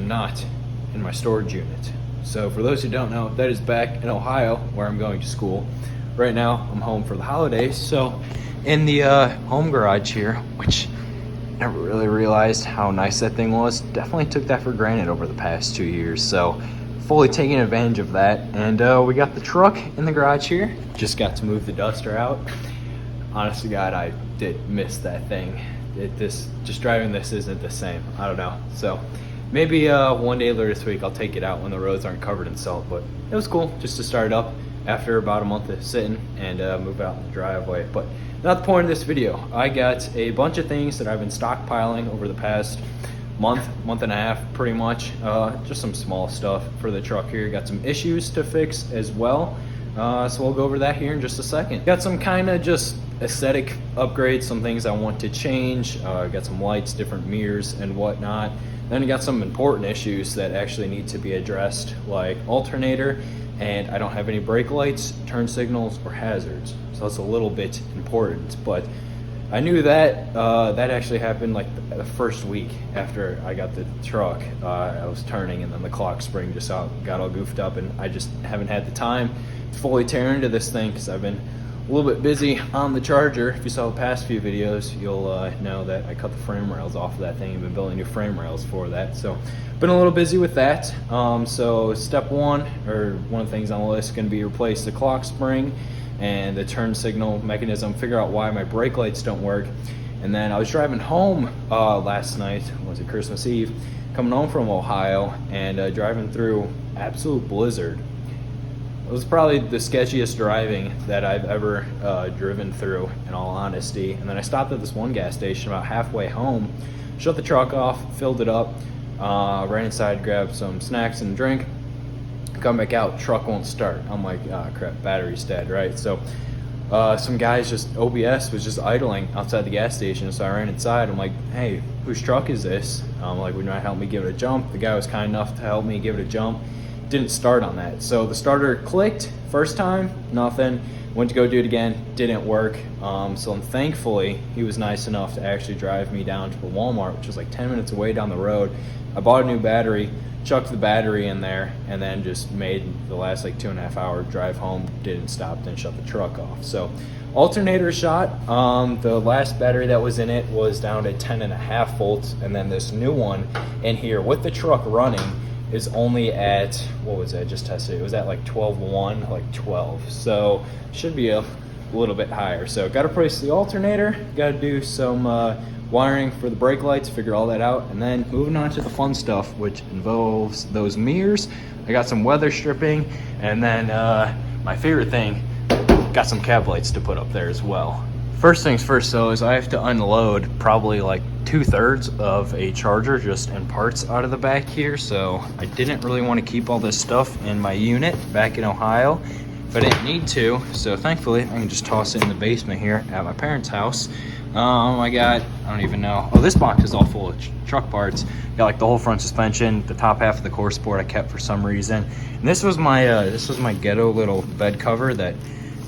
not in my storage unit. So for those who don't know, that is back in Ohio where I'm going to school. Right now I'm home for the holidays, so in the home garage here, which I never really realized how nice that thing was. Definitely took that for granted over the past 2 years, so fully taking advantage of that. And we got the truck in the garage here. Just got to move the duster out. Honest to God, I did miss that thing. Just driving this isn't the same. I don't know. So maybe one day later this week I'll take it out when the roads aren't covered in salt. But it was cool just to start it up after about a month of sitting and move out in the driveway. But not the point of this video. I got a bunch of things that I've been stockpiling over the past month and a half, pretty much. Just some small stuff for the truck here. Got some issues to fix as well. So we'll go over that here in just a second. Got some kind of just aesthetic upgrades, some things I want to change. Got some lights, different mirrors and whatnot. Then I got some important issues that actually need to be addressed, like alternator, and I don't have any brake lights, turn signals, or hazards. So that's a little bit important, but I knew that that actually happened like the first week after I got the truck. I was turning and then the clock spring just got all goofed up, and I just haven't had the time to fully tear into this thing because I've been a little bit busy on the Charger. If you saw the past few videos, you'll know that I cut the frame rails off of that thing. I've been building new frame rails for that, so been a little busy with that. So step one, or one of the things on the list, is going to be replace the clock spring and the turn signal mechanism, figure out why my brake lights don't work. And then I was driving home last night, was it Christmas Eve, coming home from Ohio, and driving through absolute blizzard. It was probably the sketchiest driving that I've ever driven through, in all honesty. And then I stopped at this one gas station about halfway home, shut the truck off, filled it up, ran inside, grabbed some snacks and a drink, come back out, truck won't start. I'm like, ah, crap, battery's dead, right? So some guys OBS was just idling outside the gas station, so I ran inside. I'm like, hey, whose truck is this? Like, would you mind helping me give it a jump? The guy was kind enough to help me give it a jump. Didn't start on that. So the starter clicked first time, nothing. Went to go do it again, didn't work. So thankfully, he was nice enough to actually drive me down to the Walmart, which was like 10 minutes away down the road. I bought a new battery, chucked the battery in there, and then just made the last like 2.5 hour drive home, didn't stop, then shut the truck off. So alternator shot, the last battery that was in it was down to 10.5 volts, and then this new one in here with the truck running is only at, what was that, just tested it, was at like 12.1, like 12, so should be a little bit higher. So got to replace the alternator, got to do some wiring for the brake lights, figure all that out, and then moving on to the fun stuff, which involves those mirrors. I got some weather stripping, and then my favorite thing, got some cab lights to put up there as well. First things first though is I have to unload probably like 2/3 of a Charger just in parts out of the back here, so I didn't really want to keep all this stuff in my unit back in Ohio if I didn't need to. So thankfully I can just toss it in the basement here at my parents' house. I don't even know, oh, this box is all full of truck parts. Got like the whole front suspension, the top half of the core support I kept for some reason, and this was my ghetto little bed cover that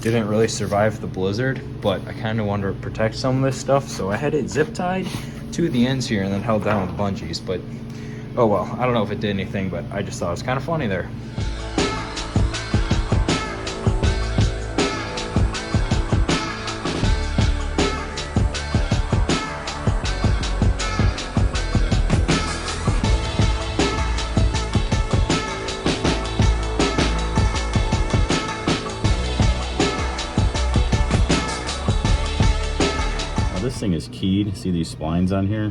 didn't really survive the blizzard, but I kind of wanted to protect some of this stuff, so I had it zip tied to the ends here and then held down with bungees. But oh well, I don't know if it did anything, but I just thought it was kind of funny there. This thing is keyed. See these splines on here?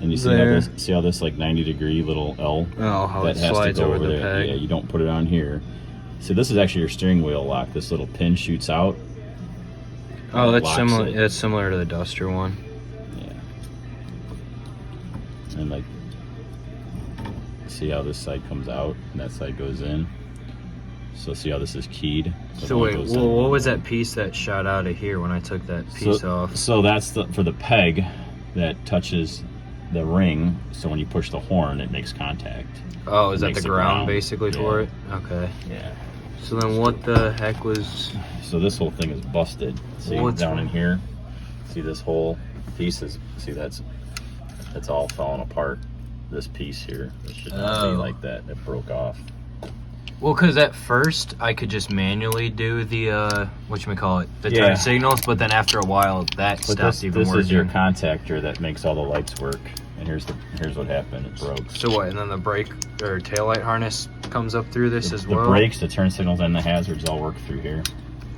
And you see how this like 90-degree little L? Oh, how it slides over the peg. Yeah, you don't put it on here. So this is actually your steering wheel lock. This little pin shoots out. Oh, that's similar. That's similar to the Duster one. Yeah. And like, see how this side comes out and that side goes in. So see how this is keyed. So wait, what was that piece that shot out of here when I took that piece off? So that's for the peg that touches the ring. So when you push the horn, it makes contact. Oh, is that the ground basically for it? Okay. Yeah. So then what the heck was... So this whole thing is busted. See down in here? See this whole piece is, see that's all falling apart. this piece here. It should not be like that. It broke off. Well, because at first I could just manually do the the turn signals, but then after a while that stopped even working. This is your contactor that makes all the lights work, and here's what happened. It broke. So what? And then the brake or taillight harness comes up through this as well. The brakes, the turn signals, and the hazards all work through here.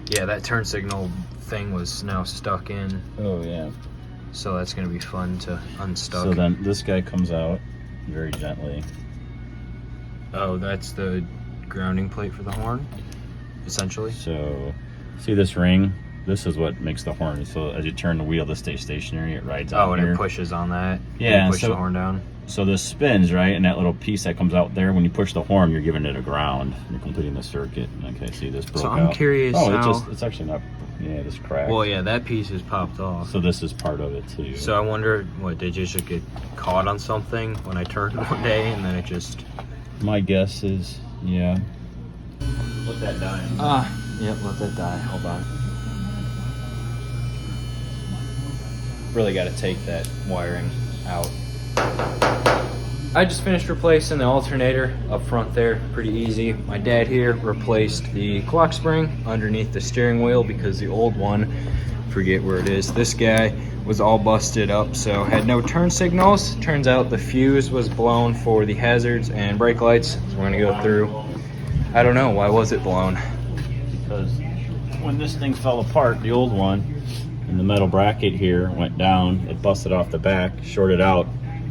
Yeah, that turn signal thing was now stuck in. Oh yeah. So that's gonna be fun to unstuck. So then this guy comes out very gently. Oh, that's the grounding plate for the horn, essentially. So, see this ring? This is what makes the horn. So as you turn the wheel to stay stationary, it rides out. Oh, and here. it pushes on that. Yeah, you push the horn down. So this spins, right? And that little piece that comes out there, when you push the horn, you're giving it a ground. You're completing the circuit. Okay, see this broke out. So I'm curious how... it's actually not, yeah, this cracked. Well, yeah, that piece is popped off. So this is part of it too. So I wonder, what, did you just get caught on something when I turned one day and then it just... My guess is, yeah. Let that die. Yep, let that die. Hold on. Really got to take that wiring out. I just finished replacing the alternator up front there, pretty easy. My dad here replaced the clock spring underneath the steering wheel because the old one, forget where it is, this guy was all busted up, so had no turn signals. Turns out the fuse was blown for the hazards and brake lights, so we're gonna go through. I don't know, why was it blown? Because when this thing fell apart, the old one, and the metal bracket here went down, it busted off the back, shorted out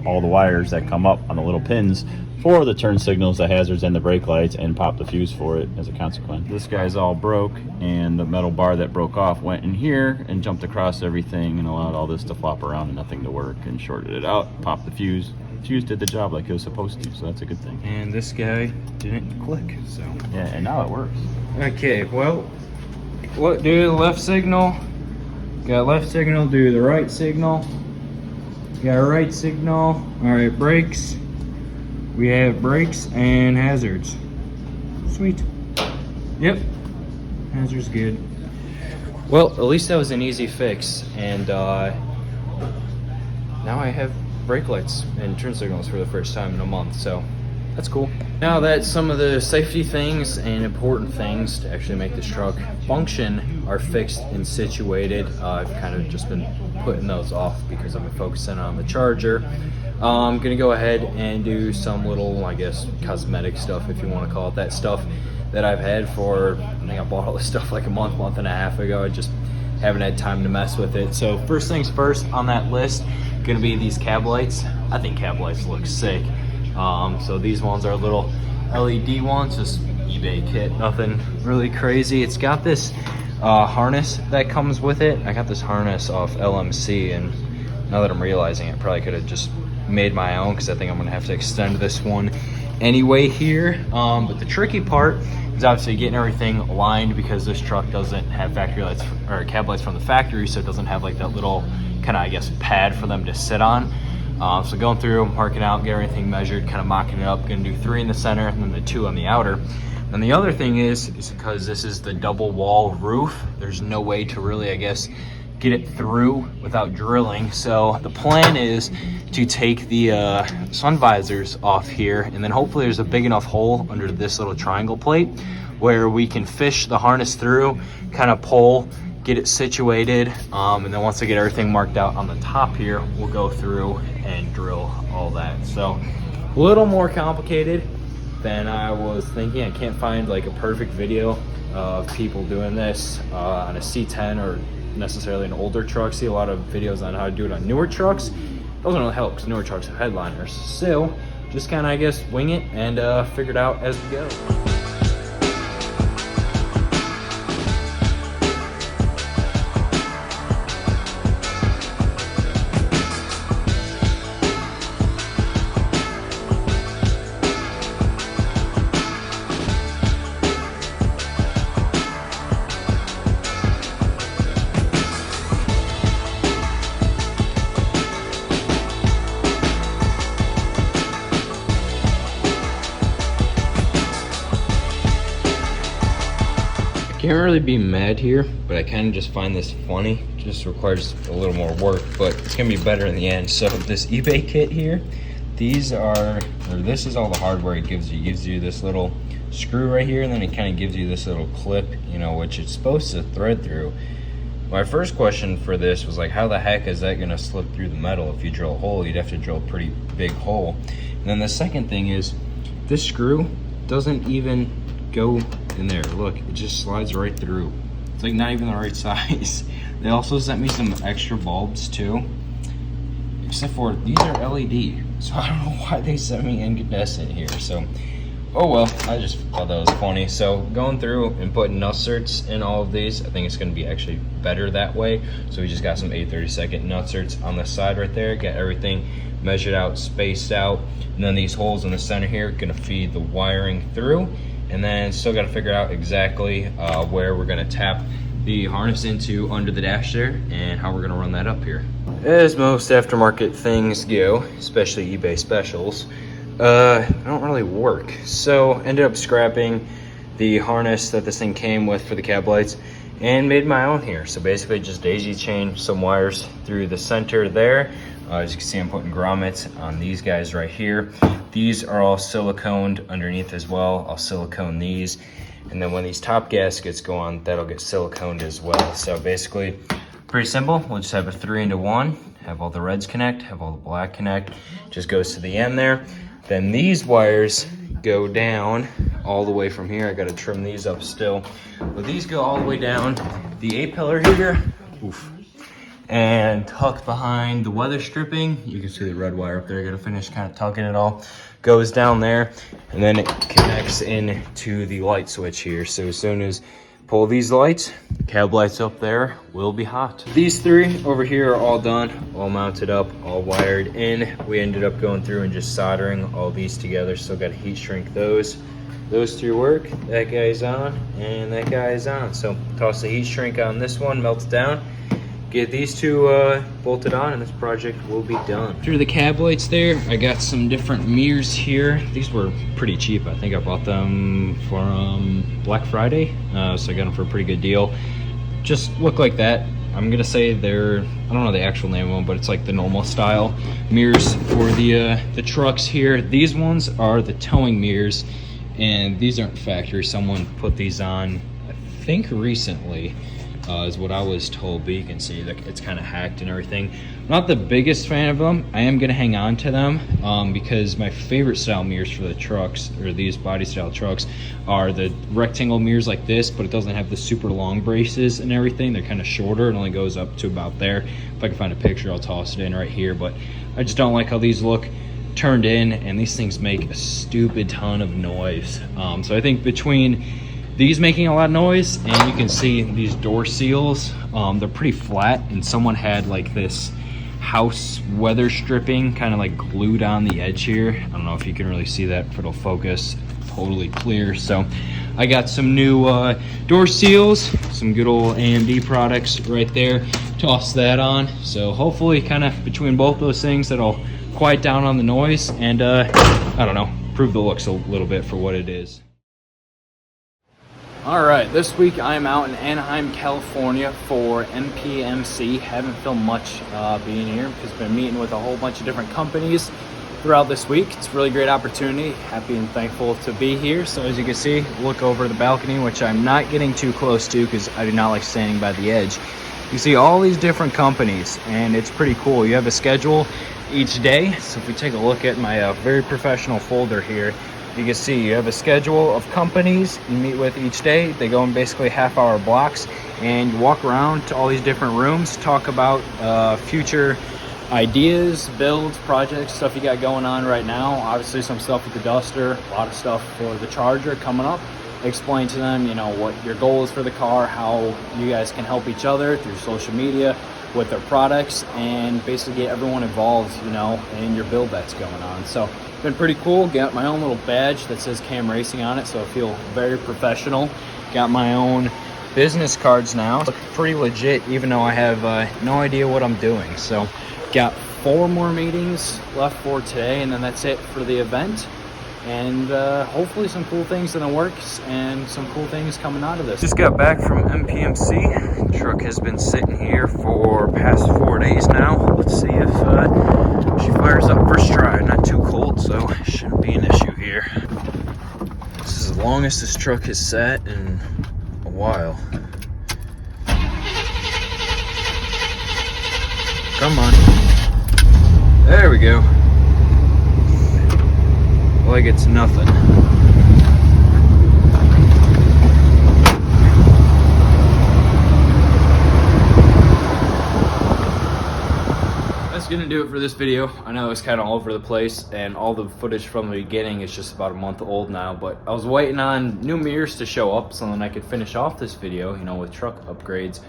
all the wires that come up on the little pins for the turn signals, the hazards, and the brake lights, and popped the fuse for it as a consequence. This guy's all broke, and the metal bar that broke off went in here and jumped across everything and allowed all this to flop around and nothing to work, and shorted it out, popped the fuse. Fuse did the job like it was supposed to, so that's a good thing. And this guy didn't click, so. Yeah, and now it works. Okay, well, what, do the left signal. Got left signal, do the right signal. Got right signal. All right, brakes. We have brakes and hazards. Sweet. Yep, hazards good. Well, at least that was an easy fix, and now I have brake lights and turn signals for the first time in a month, so that's cool. Now that some of the safety things and important things to actually make this truck function are fixed and situated, I've kind of just been putting those off because I've been focusing on the charger. I'm gonna go ahead and do some little, I guess, cosmetic stuff, if you want to call it that, stuff that I've had for, I think I bought all this stuff like a month and a half ago. I just haven't had time to mess with it. So first things first on that list, gonna be these cab lights. I think cab lights look sick. So these ones are little LED ones, just eBay kit, nothing really crazy. It's got this harness that comes with it. I got this harness off LMC, and now that I'm realizing it, probably could have just made my own, because I think I'm gonna have to extend this one anyway here. But the tricky part is obviously getting everything aligned, because this truck doesn't have factory lights or cab lights from the factory, so it doesn't have like that little kind of, I guess, pad for them to sit on. So going through, marking out, get everything measured, kind of mocking it up. Gonna do 3 in the center and then the 2 on the outer. And the other thing is because this is the double wall roof, there's no way to really, I guess, get it through without drilling. So the plan is to take the sun visors off here, and then hopefully there's a big enough hole under this little triangle plate where we can fish the harness through, kind of pull, get it situated, and then once I get everything marked out on the top here, we'll go through and drill all that. So a little more complicated than I was thinking. I can't find like a perfect video of people doing this on a C10 or necessarily an older truck. See a lot of videos on how to do it on newer trucks. Doesn't really help because newer trucks have headliners. So just kind of, I guess, wing it and figure it out as we go. Can't really be mad here, but I kind of just find this funny. Just requires a little more work, but it's gonna be better in the end. So this eBay kit here, these are, or this is all the hardware it gives you. It gives you this little screw right here, and then it kind of gives you this little clip, you know, which it's supposed to thread through. My first question for this was like, how the heck is that gonna slip through the metal? If you drill a hole, you'd have to drill a pretty big hole. And then the second thing is, this screw doesn't even go in there. Look, it just slides right through. It's like not even the right size. They also sent me some extra bulbs too, except for these are LED. So I don't know why they sent me incandescent here. So, oh well, I just thought that was funny. So going through and putting nutserts in all of these, I think it's gonna be actually better that way. So we just got some 8/32 nutserts on the side right there, got everything measured out, spaced out. And then these holes in the center here are gonna feed the wiring through. And then still gotta figure out exactly where we're gonna tap the harness into under the dash there and how we're gonna run that up here. As most aftermarket things go, especially eBay specials, they don't really work. So ended up scrapping the harness that this thing came with for the cab lights and made my own here. So basically just daisy chained some wires through the center there. As you can see, I'm putting grommets on these guys right here. These are all siliconed underneath as well. I'll silicone these. And then when these top gaskets go on, that'll get siliconed as well. So basically, pretty simple. We'll just have a 3-into-1, have all the reds connect, have all the black connect. Just goes to the end there. Then these wires go down all the way from here. I gotta trim these up still. But these go all the way down the A-pillar here. Oof. And tucked behind the weather stripping, you can see the red wire up there. I gotta finish kind of tucking it all. Goes down there, and then it connects into the light switch here. So as soon as pull these lights, cab lights up there will be hot. These three over here are all done, all mounted up, all wired in. We ended up going through and just soldering all these together. Still got to heat shrink those. Those three work. That guy's on, and that guy is on. So toss the heat shrink on this one, melt it down. Get these two bolted on, and this project will be done. Through the cab lights there, I got some different mirrors here. These were pretty cheap. I think I bought them from Black Friday, so I got them for a pretty good deal. Just look like that. I'm gonna say they're, I don't know the actual name of them, but it's like the normal style mirrors for the trucks here. These ones are the towing mirrors, and these aren't factory. Someone put these on, I think recently. Is what I was told, but you can see like it's kind of hacked and everything. I'm not the biggest fan of them. I am gonna hang on to them because my favorite style mirrors for the trucks, or these body style trucks, are the rectangle mirrors like this, but it doesn't have the super long braces and everything. They're kind of shorter. It only goes up to about there. If I can find a picture, I'll toss it in right here, but I just don't like how these look turned in, and these things make a stupid ton of noise. So I think between these making a lot of noise, and you can see these door seals, they're pretty flat, and someone had like this house weather stripping kind of like glued on the edge here. I don't know if you can really see that, if it'll focus totally clear. So I got some new door seals, some good old AMD products right there. Toss that on. So hopefully kind of between both those things, that'll quiet down on the noise and I don't know, improve the looks a little bit for what it is. All right, this week I'm out in Anaheim, California for MPMC. Haven't filmed much being here because I've been meeting with a whole bunch of different companies throughout this week. It's a really great opportunity. Happy and thankful to be here. So as you can see, look over the balcony, which I'm not getting too close to because I do not like standing by the edge. You see all these different companies, and it's pretty cool. You have a schedule each day. So if we take a look at my very professional folder here, you can see you have a schedule of companies you meet with each day. They go in basically half-hour blocks, and you walk around to all these different rooms, talk about future ideas, builds, projects, stuff you got going on right now. Obviously some stuff with the Duster, a lot of stuff for the Charger coming up. Explain to them, you know, what your goal is for the car, how you guys can help each other through social media with their products, and basically get everyone involved, you know, in your build that's going on. So been pretty cool. Got my own little badge that says Cam Racing on it, so I feel very professional. Got my own business cards now. Look pretty legit, even though I have no idea what I'm doing. So got 4 more meetings left for today, and then that's it for the event. And hopefully some cool things in the works and some cool things coming out of this. Just got back from MPMC. Truck has been sitting here for past 4 days now. Let's see if she fires up first try. Not too close. asphalt, so shouldn't be an issue here. This is the longest this truck has sat in a while. Come on. There we go. Like it's nothing. That's gonna do it for this video. I know it's kind of all over the place, and all the footage from the beginning is just about a month old now, but I was waiting on new mirrors to show up so then I could finish off this video, you know, with truck upgrades.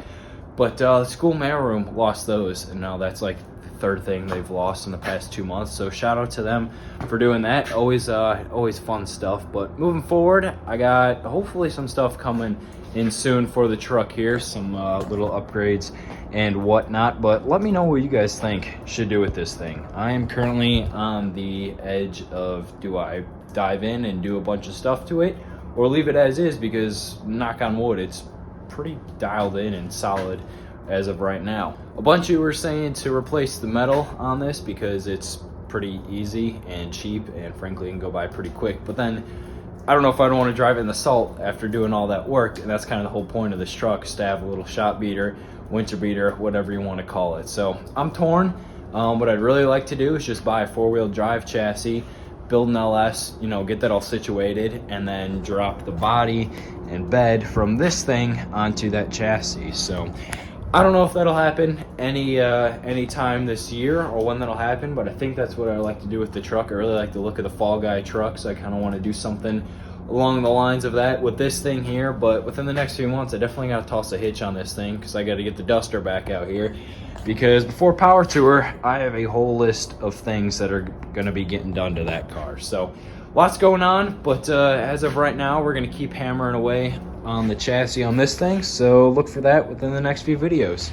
But the school mailroom lost those, and now that's like the third thing they've lost in the past 2 months. So shout out to them for doing that. Always fun stuff. But moving forward, I got hopefully some stuff coming in soon for the truck here, some little upgrades and whatnot. But let me know what you guys think should do with this thing. I am currently on the edge of, do I dive in and do a bunch of stuff to it, or leave it as is, because knock on wood, it's pretty dialed in and solid as of right now. A bunch of you were saying to replace the metal on this because it's pretty easy and cheap, and frankly can go by pretty quick. But then I don't know if I'd want to drive it in the salt after doing all that work, and that's kind of the whole point of this truck, is to have a little shop beater, winter beater, whatever you want to call it. So I'm torn. What I'd really like to do is just buy a 4-wheel drive chassis, build an LS, you know, get that all situated, and then drop the body and bed from this thing onto that chassis. So I don't know if that'll happen any time this year or when that'll happen, but I think that's what I like to do with the truck. I really like the look of the Fall Guy truck, so I kind of want to do something along the lines of that with this thing here. But within the next few months, I definitely got to toss a hitch on this thing, because I got to get the duster back out here. Because before Power Tour, I have a whole list of things that are going to be getting done to that car. So lots going on, but as of right now, we're going to keep hammering away on the chassis on this thing. So look for that within the next few videos.